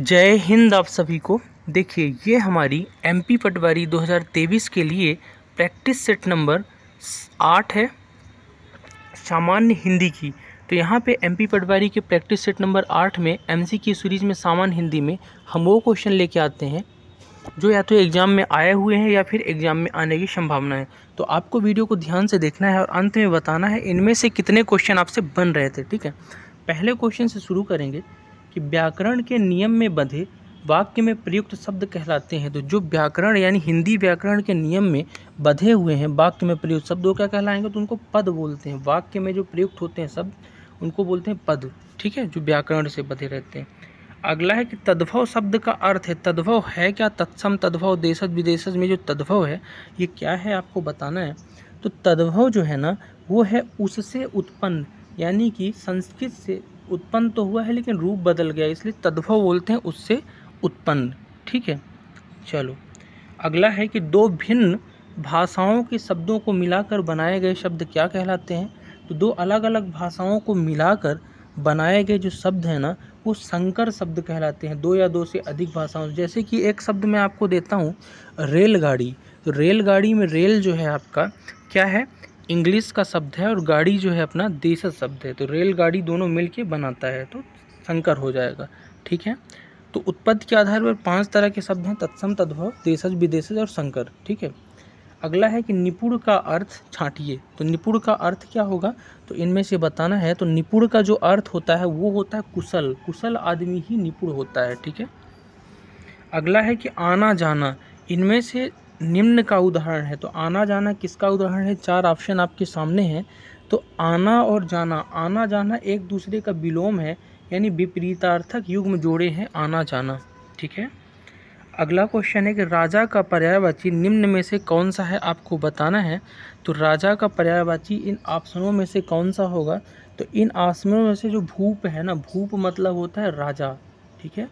जय हिंद आप सभी को। देखिए ये हमारी एमपी पटवारी 2023 के लिए प्रैक्टिस सेट नंबर 8 है सामान्य हिंदी की। तो यहाँ पे एमपी पटवारी के प्रैक्टिस सेट नंबर 8 में एमसीक्यू सीरीज में सामान्य हिंदी में हम वो क्वेश्चन लेके आते हैं जो या तो एग्ज़ाम में आए हुए हैं या फिर एग्ज़ाम में आने की संभावना है। तो आपको वीडियो को ध्यान से देखना है और अंत में बताना है इनमें से कितने क्वेश्चन आपसे बन रहे थे। ठीक है, पहले क्वेश्चन से शुरू करेंगे कि व्याकरण के नियम में बंधे वाक्य में प्रयुक्त शब्द कहलाते हैं। तो जो व्याकरण यानी हिंदी व्याकरण के नियम में बंधे हुए हैं वाक्य में प्रयुक्त शब्द वो क्या कहलाएंगे, तो उनको पद बोलते हैं। वाक्य में जो प्रयुक्त होते हैं शब्द उनको बोलते हैं पद। ठीक है, जो व्याकरण से बंधे रहते हैं। अगला है कि तद्भव शब्द का अर्थ है। तद्भव है क्या? तत्सम, तद्भव, देशज, विदेशज में जो तद्भव है ये क्या है आपको बताना है। तो तद्भव जो है ना वो है उससे उत्पन्न, यानी कि संस्कृत से उत्पन्न तो हुआ है लेकिन रूप बदल गया, इसलिए तद्भव बोलते हैं उससे उत्पन्न। ठीक है, चलो अगला है कि दो भिन्न भाषाओं के शब्दों को मिलाकर बनाए गए शब्द क्या कहलाते हैं। तो दो अलग अलग भाषाओं को मिलाकर बनाए गए जो शब्द हैं ना वो संकर शब्द कहलाते हैं। दो या दो से अधिक भाषाओं, जैसे कि एक शब्द मैं आपको देता हूँ रेलगाड़ी। तो रेलगाड़ी में रेल जो है आपका क्या है, इंग्लिश का शब्द है, और गाड़ी जो है अपना देशज शब्द है। तो रेलगाड़ी दोनों मिलके बनाता है तो संकर हो जाएगा। ठीक है, तो उत्पत्ति के आधार पर 5 तरह के शब्द हैं, तत्सम, तद्भव, देशज, विदेशज और संकर। ठीक है, अगला है कि निपुण का अर्थ छांटिए। तो निपुण का अर्थ क्या होगा, तो इनमें से बताना है। तो निपुण का जो अर्थ होता है वो होता है कुशल। कुशल आदमी ही निपुण होता है। ठीक है, अगला है कि आना जाना। इनमें से निम्न का उदाहरण है। तो आना जाना किसका उदाहरण है? 4 ऑप्शन आपके सामने हैं। तो आना और जाना, आना जाना एक दूसरे का विलोम है, यानी विपरीतार्थक युग्म जोड़े हैं आना जाना। ठीक है, अगला क्वेश्चन है कि राजा का पर्यायवाची निम्न में से कौन सा है आपको बताना है। तो राजा का पर्यायवाची इन ऑप्शनों में से कौन सा होगा? तो इन ऑप्शनों में से जो भूप है ना, भूप मतलब होता है राजा। ठीक है,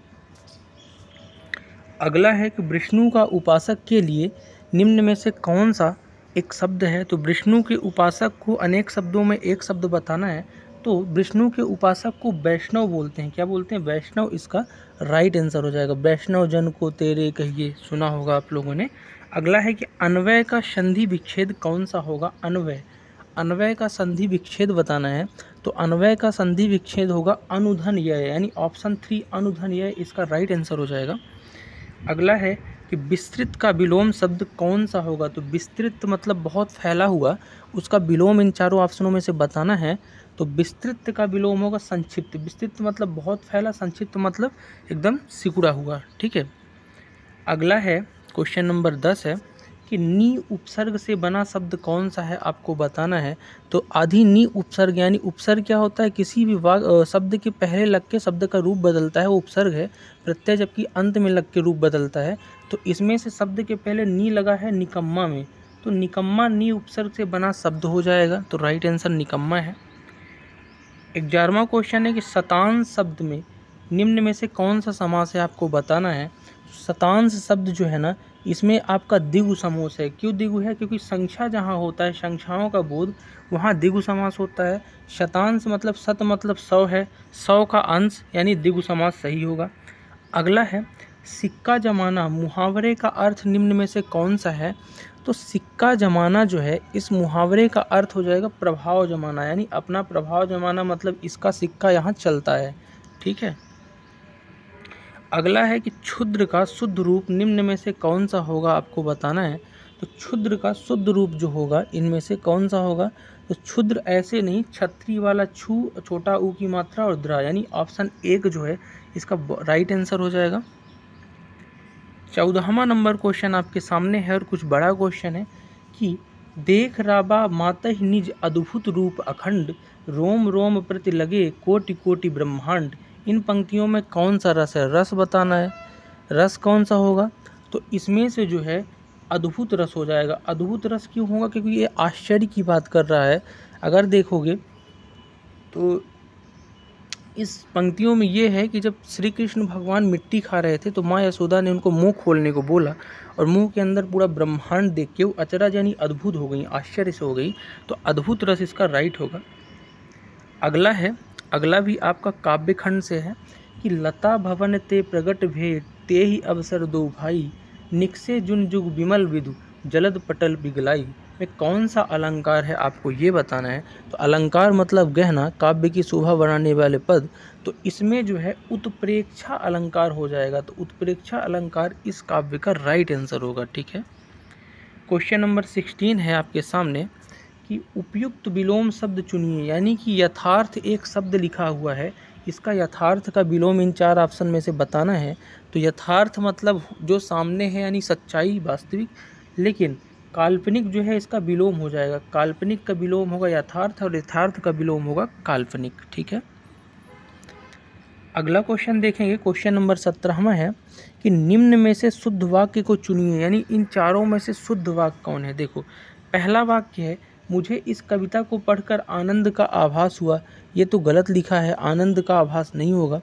अगला है कि विष्णु का उपासक के लिए निम्न में से कौन सा एक शब्द है। तो विष्णु के उपासक को अनेक शब्दों में एक शब्द बताना है। तो विष्णु के उपासक को वैष्णव बोलते हैं। क्या बोलते हैं? वैष्णव इसका राइट आंसर हो जाएगा। वैष्णव जन को तेरे कहिए, सुना होगा आप लोगों ने। अगला है कि अन्वय का संधि विच्छेद कौन सा होगा? अन्वय, अन्वय का संधि विच्छेद बताना है। तो अन्वय का संधि विच्छेद होगा अनुधन य, यानी ऑप्शन 3 अनुधन य इसका राइट आंसर हो जाएगा। अगला है कि विस्तृत का विलोम शब्द कौन सा होगा। तो विस्तृत मतलब बहुत फैला हुआ, उसका विलोम इन चारों ऑप्शनों में से बताना है। तो विस्तृत का विलोम होगा संक्षिप्त। विस्तृत मतलब बहुत फैला, संक्षिप्त मतलब एकदम सिकुड़ा हुआ। ठीक है, अगला है क्वेश्चन नंबर 10 है कि नी उपसर्ग से बना शब्द कौन सा है आपको बताना है। तो आधी नी उपसर्ग, यानी उपसर्ग क्या होता है, किसी भी शब्द के पहले लग के शब्द का रूप बदलता है वो उपसर्ग है। प्रत्यय जबकि अंत में लग के रूप बदलता है। तो इसमें से शब्द के पहले नी लगा है निकम्मा में, तो निकम्मा नी उपसर्ग से बना शब्द हो जाएगा। तो राइट आंसर निकम्मा है। 11वां क्वेश्चन है कि शतांश शब्द में निम्न में से कौन सा समास है आपको बताना है। शतांश शब्द जो है ना इसमें आपका द्विगु समास है। क्यों द्विगु है? क्योंकि संख्या जहाँ होता है, संख्याओं का बोध, वहाँ द्विगु समास होता है। शतांश मतलब शत मतलब 100 है, 100 का अंश यानी द्विगु समास सही होगा। अगला है सिक्का जमाना, मुहावरे का अर्थ निम्न में से कौन सा है। तो सिक्का जमाना जो है इस मुहावरे का अर्थ हो जाएगा प्रभाव जमाना, यानी अपना प्रभाव जमाना, मतलब इसका सिक्का यहाँ चलता है। ठीक है, अगला है कि क्षुद्र का शुद्ध रूप निम्न में से कौन सा होगा आपको बताना है। तो क्षुद्र का शुद्ध रूप जो होगा इनमें से कौन सा होगा। तो क्षुद्र ऐसे नहीं, छतरी वाला छू, छोटा ऊ की मात्रा और द्रा, यानी ऑप्शन 1 जो है इसका राइट आंसर हो जाएगा। 14वां नंबर क्वेश्चन आपके सामने है और कुछ बड़ा क्वेश्चन है कि देख राबा मातहि निज अद्भुत रूप अखंड, रोम रोम प्रति लगे कोटि कोटि ब्रह्मांड। इन पंक्तियों में कौन सा रस है? रस बताना है। रस कौन सा होगा? तो इसमें से जो है अद्भुत रस हो जाएगा। अद्भुत रस क्यों होगा? क्योंकि ये आश्चर्य की बात कर रहा है। अगर देखोगे तो इस पंक्तियों में ये है कि जब श्री कृष्ण भगवान मिट्टी खा रहे थे तो माँ यशोदा ने उनको मुंह खोलने को बोला और मुंह के अंदर पूरा ब्रह्मांड देख के वो अचरज यानी अद्भुत हो गई, आश्चर्य से हो गई। तो अद्भुत रस इसका राइट होगा। अगला है, अगला भी आपका काव्य खंड से है कि लता भवन ते प्रगट भे ते ही अवसर दो भाई, निकसे जुन जुग विमल विदु जलद पटल पिघलाई, में कौन सा अलंकार है आपको ये बताना है। तो अलंकार मतलब गहना, काव्य की शोभा बढ़ाने वाले पद, तो इसमें जो है उत्प्रेक्षा अलंकार हो जाएगा। तो उत्प्रेक्षा अलंकार इस काव्य का राइट आंसर होगा। ठीक है, क्वेश्चन नंबर 16 है आपके सामने कि उपयुक्त विलोम शब्द चुनिए, यानी कि यथार्थ एक शब्द लिखा हुआ है, इसका यथार्थ का विलोम इन 4 ऑप्शन में से बताना है। तो यथार्थ मतलब जो सामने है, यानी सच्चाई, वास्तविक, लेकिन काल्पनिक जो है इसका विलोम हो जाएगा। काल्पनिक का विलोम होगा यथार्थ और यथार्थ का विलोम होगा काल्पनिक। ठीक है, अगला क्वेश्चन देखेंगे। क्वेश्चन नंबर 17वां है कि निम्न में से शुद्ध वाक्य को चुनिए, यानी इन चारों में से शुद्ध वाक्य कौन है। देखो, पहला वाक्य है मुझे इस कविता को पढ़कर आनंद का आभास हुआ, ये तो गलत लिखा है, आनंद का आभास नहीं होगा।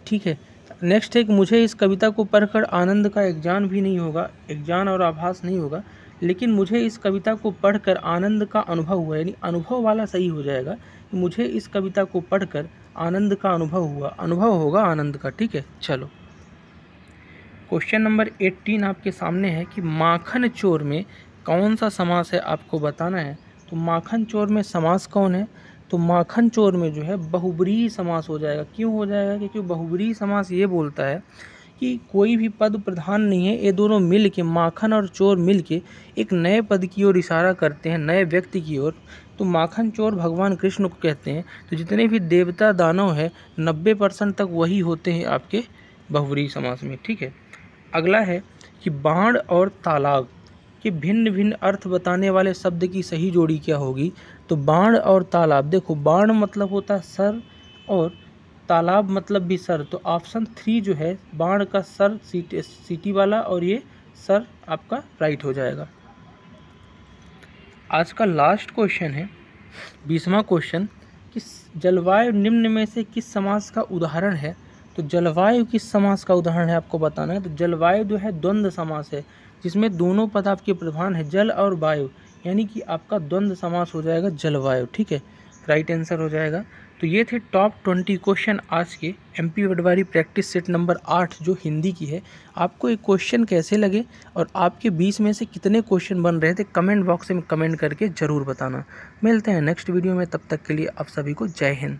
ठीक है, नेक्स्ट है कि मुझे इस कविता को पढ़कर आनंद का एक जान भी नहीं होगा, एक जान और आभास नहीं होगा, लेकिन मुझे इस कविता को पढ़कर आनंद का अनुभव हुआ, यानी अनुभव वाला सही हो जाएगा। मुझे इस कविता को पढ़कर आनंद का अनुभव हुआ, अनुभव होगा आनंद का। ठीक है, चलो क्वेश्चन नंबर 18 आपके सामने है कि माखन चोर में कौन सा समास है आपको बताना है। तो माखन चोर में समास कौन है। तो माखन चोर में जो है बहुब्रीहि समास हो जाएगा। क्यों हो जाएगा, क्योंकि बहुब्रीहि समास ये बोलता है कि कोई भी पद प्रधान नहीं है, ये दोनों मिल के, माखन और चोर मिल के एक नए पद की ओर इशारा करते हैं, नए व्यक्ति की ओर। तो माखन चोर भगवान कृष्ण को कहते हैं। तो जितने भी देवता दानव हैं 90% तक वही होते हैं आपके बहुब्रीहि समास में। ठीक है, अगला है कि बाण और तालाब के भिन्न भिन्न अर्थ बताने वाले शब्द की सही जोड़ी क्या होगी। तो बाण और तालाब, देखो बाण मतलब होता है सर और तालाब मतलब भी सर। तो ऑप्शन 3 जो है, बाण का सर सीटी वाला और ये सर आपका राइट हो जाएगा। आज का लास्ट क्वेश्चन है 20वां क्वेश्चन कि जलवायु निम्न में से किस समास का उदाहरण है। तो जलवायु किस समास का उदाहरण है आपको बताना है। तो जलवायु जो है द्वंद्व समास है, जिसमें दोनों पद आपके प्रधान है, जल और वायु, यानी कि आपका द्वंद्व समास हो जाएगा जलवायु। ठीक है, राइट आंसर हो जाएगा। तो ये थे टॉप 20 क्वेश्चन आज के एमपी पटवारी प्रैक्टिस सेट नंबर 8 जो हिंदी की है। आपको ये क्वेश्चन कैसे लगे और आपके 20 में से कितने क्वेश्चन बन रहे थे, कमेंट बॉक्स में कमेंट करके ज़रूर बताना। मिलते हैं नेक्स्ट वीडियो में, तब तक के लिए आप सभी को जय हिंद।